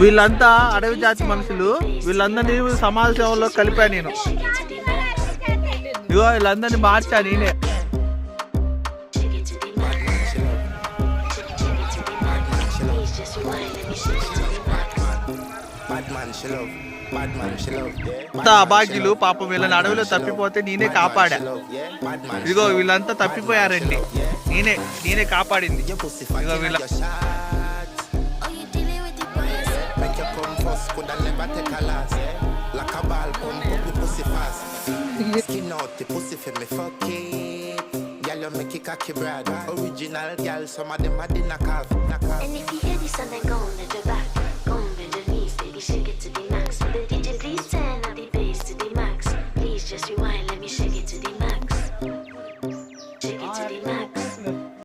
వీళ్ళంతా అడవి జాతి మనుషులు, వీళ్ళందరినీ సమాజ సేవలో కలిపా నేను. ఇగో వీళ్ళందరినీ మార్చా నేనే. అంతా అభాగ్యులు పాపం, వీళ్ళని అడవిలో తప్పిపోతే నేనే కాపాడా. ఇదిగో వీళ్ళంతా తప్పిపోయారండి, నేనే కాపాడింది. ఇదిగో వీళ్ళ you make it cocky brad. Original gal, some of them are the knockoff. And if you hear this and then go on the back, go on the knees, baby, shake it to the max. The DJ please turn up the bass to the max. Please just rewind.